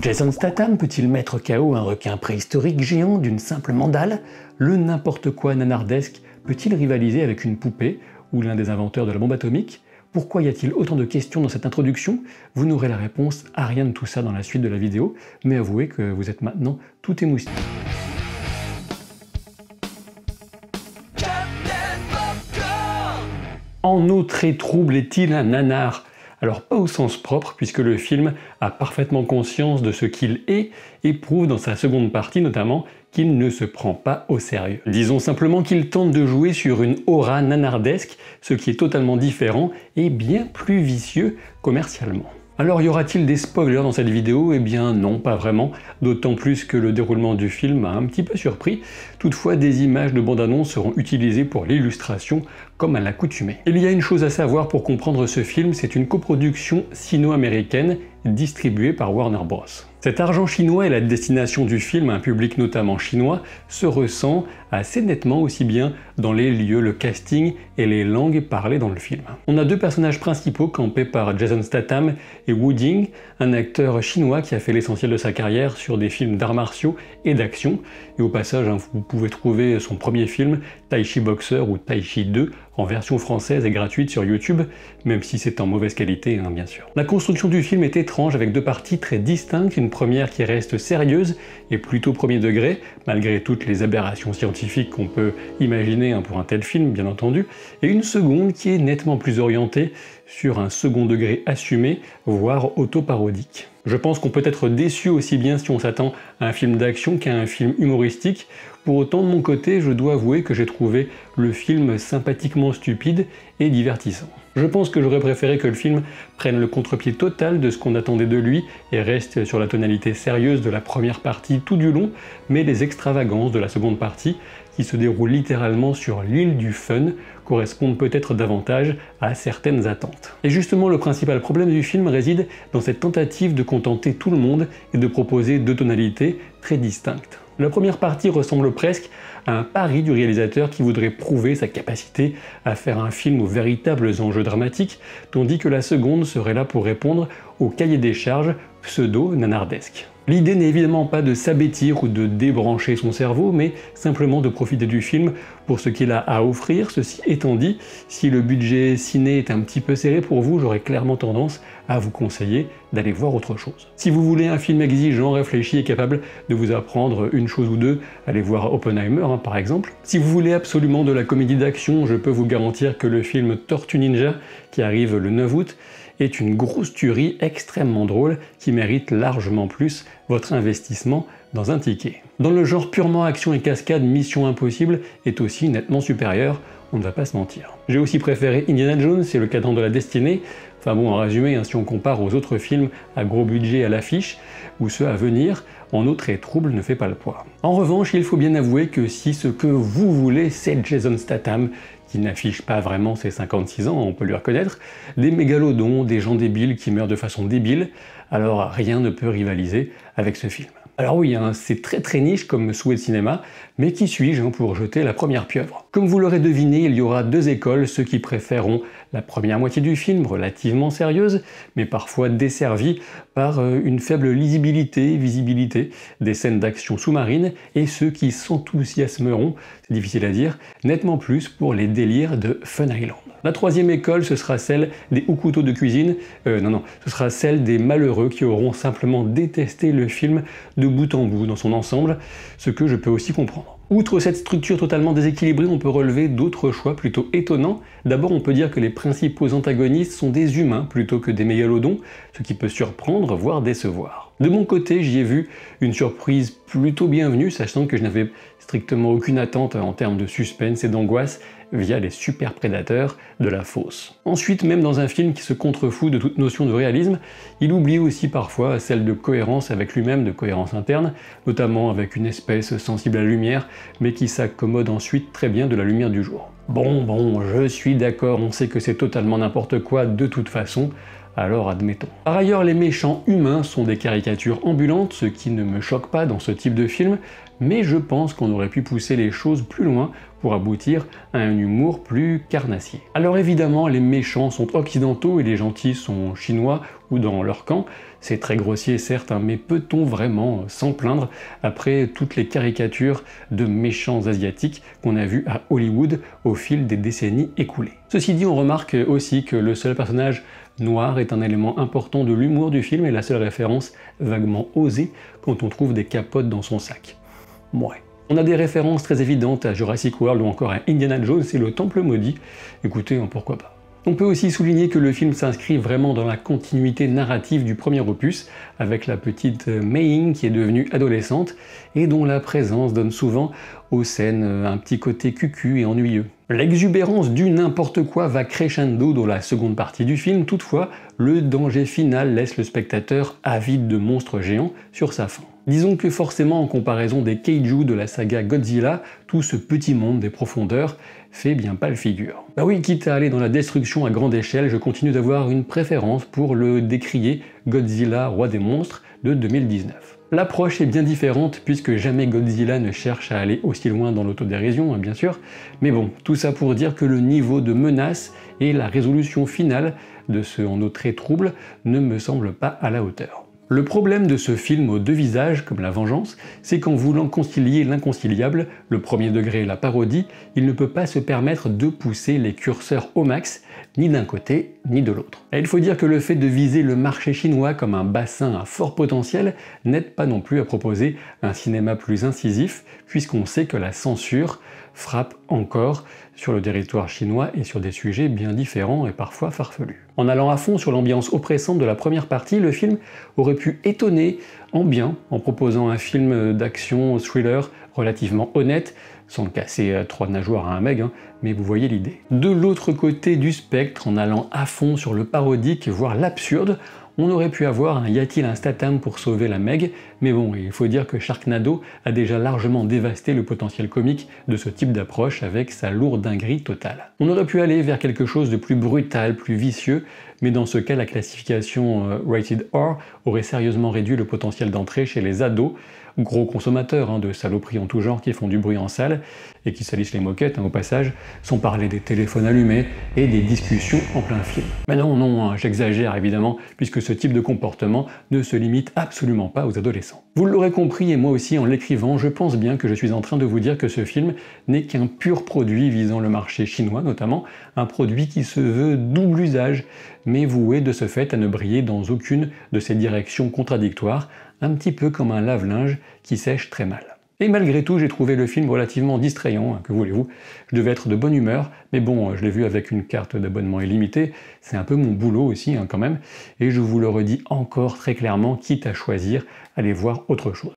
Jason Statham peut-il mettre KO un requin préhistorique géant d'une simple mandale? Le n'importe quoi nanardesque peut-il rivaliser avec une poupée ou l'un des inventeurs de la bombe atomique? Pourquoi y a-t-il autant de questions dans cette introduction? Vous n'aurez la réponse à rien de tout ça dans la suite de la vidéo, mais avouez que vous êtes maintenant tout émoustillé. En eau très trouble est-il un nanar? Alors pas au sens propre, puisque le film a parfaitement conscience de ce qu'il est et prouve dans sa seconde partie notamment qu'il ne se prend pas au sérieux. Disons simplement qu'il tente de jouer sur une aura nanardesque, ce qui est totalement différent et bien plus vicieux commercialement. Alors y aura-t-il des spoilers dans cette vidéo? Eh bien non, pas vraiment, d'autant plus que le déroulement du film m'a un petit peu surpris. Toutefois, des images de bande-annonce seront utilisées pour l'illustration, comme à l'accoutumée. Il y a une chose à savoir pour comprendre ce film, c'est une coproduction sino-américaine distribuée par Warner Bros. Cet argent chinois et la destination du film à un public notamment chinois se ressent assez nettement aussi bien dans les lieux, le casting et les langues parlées dans le film. On a deux personnages principaux campés par Jason Statham et Wu Jing, un acteur chinois qui a fait l'essentiel de sa carrière sur des films d'arts martiaux et d'action. Et au passage, vous pouvez trouver son premier film, Tai Chi Boxer ou Tai Chi 2, en version française et gratuite sur YouTube, même si c'est en mauvaise qualité, bien sûr. La construction du film est étrange avec deux parties très distinctes, une première qui reste sérieuse et plutôt premier degré, malgré toutes les aberrations scientifiques qu'on peut imaginer pour un tel film, bien entendu, et une seconde qui est nettement plus orientée sur un second degré assumé, voire auto-parodique. Je pense qu'on peut être déçu aussi bien si on s'attend à un film d'action qu'à un film humoristique. Pour autant, de mon côté, je dois avouer que j'ai trouvé le film sympathiquement stupide et divertissant. Je pense que j'aurais préféré que le film prenne le contre-pied total de ce qu'on attendait de lui et reste sur la tonalité sérieuse de la première partie tout du long, mais les extravagances de la seconde partie, qui se déroule littéralement sur l'île du fun, correspondent peut-être davantage à certaines attentes. Et justement, le principal problème du film réside dans cette tentative de contenter tout le monde et de proposer deux tonalités très distinctes. La première partie ressemble presque à un pari du réalisateur qui voudrait prouver sa capacité à faire un film aux véritables enjeux dramatiques, tandis que la seconde serait là pour répondre au cahier des charges pseudo-nanardesque. L'idée n'est évidemment pas de s'abêtir ou de débrancher son cerveau, mais simplement de profiter du film pour ce qu'il a à offrir. Ceci étant dit, si le budget ciné est un petit peu serré pour vous, j'aurais clairement tendance à vous conseiller d'aller voir autre chose. Si vous voulez un film exigeant, réfléchi et capable de vous apprendre une chose ou deux, allez voir Oppenheimer par exemple. Si vous voulez absolument de la comédie d'action, je peux vous garantir que le film Tortue Ninja, qui arrive le 9 août, est une grosse tuerie extrêmement drôle qui mérite largement plus votre investissement dans un ticket. Dans le genre purement action et cascade, Mission Impossible est aussi nettement supérieur, on ne va pas se mentir. J'ai aussi préféré Indiana Jones et le Cadran de la Destinée, enfin bon, en résumé, si on compare aux autres films à gros budget à l'affiche, ou ceux à venir, En eau très trouble ne fait pas le poids. En revanche, il faut bien avouer que si ce que vous voulez, c'est Jason Statham, qui n'affiche pas vraiment ses 56 ans, on peut lui reconnaître, des mégalodons, des gens débiles qui meurent de façon débile, alors rien ne peut rivaliser avec ce film. Alors oui, c'est très niche comme souhait de cinéma, mais qui suis-je pour jeter la première pieuvre? Comme vous l'aurez deviné, il y aura deux écoles, ceux qui préféreront la première moitié du film, relativement sérieuse, mais parfois desservie par une faible visibilité des scènes d'action sous-marine, et ceux qui s'enthousiasmeront, c'est difficile à dire, nettement plus pour les délires de Fun Island. La troisième école, ce sera celle des hauts couteaux de cuisine, ce sera celle des malheureux qui auront simplement détesté le film de bout en bout dans son ensemble, ce que je peux aussi comprendre. Outre cette structure totalement déséquilibrée, on peut relever d'autres choix plutôt étonnants. D'abord, on peut dire que les principaux antagonistes sont des humains plutôt que des mégalodons, ce qui peut surprendre, voire décevoir. De mon côté, j'y ai vu une surprise plutôt bienvenue, sachant que je n'avais strictement aucune attente en termes de suspense et d'angoisse via les super prédateurs de la fosse. Ensuite, même dans un film qui se contrefout de toute notion de réalisme, il oublie aussi parfois celle de cohérence avec lui-même, de cohérence interne, notamment avec une espèce sensible à la lumière, mais qui s'accommode ensuite très bien de la lumière du jour. Bon, je suis d'accord, on sait que c'est totalement n'importe quoi de toute façon, alors admettons. Par ailleurs, les méchants humains sont des caricatures ambulantes, ce qui ne me choque pas dans ce type de film, mais je pense qu'on aurait pu pousser les choses plus loin pour aboutir à un humour plus carnassier. Alors évidemment, les méchants sont occidentaux et les gentils sont chinois ou dans leur camp. C'est très grossier certes, hein, mais peut-on vraiment s'en plaindre après toutes les caricatures de méchants asiatiques qu'on a vues à Hollywood au fil des décennies écoulées? Ceci dit, on remarque aussi que le seul personnage noir est un élément important de l'humour du film et la seule référence vaguement osée quand on trouve des capotes dans son sac. Ouais. On a des références très évidentes à Jurassic World ou encore à Indiana Jones et le Temple Maudit. Écoutez, pourquoi pas. On peut aussi souligner que le film s'inscrit vraiment dans la continuité narrative du premier opus, avec la petite Mei-Ying qui est devenue adolescente et dont la présence donne souvent aux scènes un petit côté cucu et ennuyeux. L'exubérance du n'importe quoi va crescendo dans la seconde partie du film, toutefois, le danger final laisse le spectateur avide de monstres géants sur sa faim. Disons que forcément, en comparaison des kaiju de la saga Godzilla, tout ce petit monde des profondeurs fait bien pas le figure. Bah oui, quitte à aller dans la destruction à grande échelle, je continue d'avoir une préférence pour le décrié Godzilla Roi des monstres de 2019. L'approche est bien différente puisque jamais Godzilla ne cherche à aller aussi loin dans l'autodérision, bien sûr, mais bon, tout ça pour dire que le niveau de menace et la résolution finale de ce en eau très trouble ne me semblent pas à la hauteur. Le problème de ce film aux deux visages, comme La Vengeance, c'est qu'en voulant concilier l'inconciliable, le premier degré et la parodie, il ne peut pas se permettre de pousser les curseurs au max, ni d'un côté, ni de l'autre. Et il faut dire que le fait de viser le marché chinois comme un bassin à fort potentiel n'aide pas non plus à proposer un cinéma plus incisif, puisqu'on sait que la censure frappe encore sur le territoire chinois et sur des sujets bien différents et parfois farfelus. En allant à fond sur l'ambiance oppressante de la première partie, le film aurait pu étonner en bien en proposant un film d'action thriller relativement honnête, sans casser 3 nageoires à un meg, mais vous voyez l'idée. De l'autre côté du spectre, en allant à fond sur le parodique, voire l'absurde, on aurait pu avoir un y a-t-il un Statham pour sauver la Meg, mais bon, il faut dire que Sharknado a déjà largement dévasté le potentiel comique de ce type d'approche avec sa lourdinguerie totale. On aurait pu aller vers quelque chose de plus brutal, plus vicieux, mais dans ce cas la classification Rated R aurait sérieusement réduit le potentiel d'entrée chez les ados, gros consommateurs de saloperies en tout genre qui font du bruit en salle et qui salissent les moquettes au passage, sans parler des téléphones allumés et des discussions en plein film. Mais non, j'exagère évidemment, puisque ce type de comportement ne se limite absolument pas aux adolescents. Vous l'aurez compris, et moi aussi en l'écrivant, je pense bien que je suis en train de vous dire que ce film n'est qu'un pur produit visant le marché chinois notamment, un produit qui se veut double usage, mais voué de ce fait à ne briller dans aucune de ces directions contradictoires, un petit peu comme un lave-linge qui sèche très mal. Et malgré tout, j'ai trouvé le film relativement distrayant, que voulez-vous. Je devais être de bonne humeur, mais bon, je l'ai vu avec une carte d'abonnement illimitée, c'est un peu mon boulot aussi quand même, et je vous le redis encore très clairement, quitte à choisir, allez voir autre chose.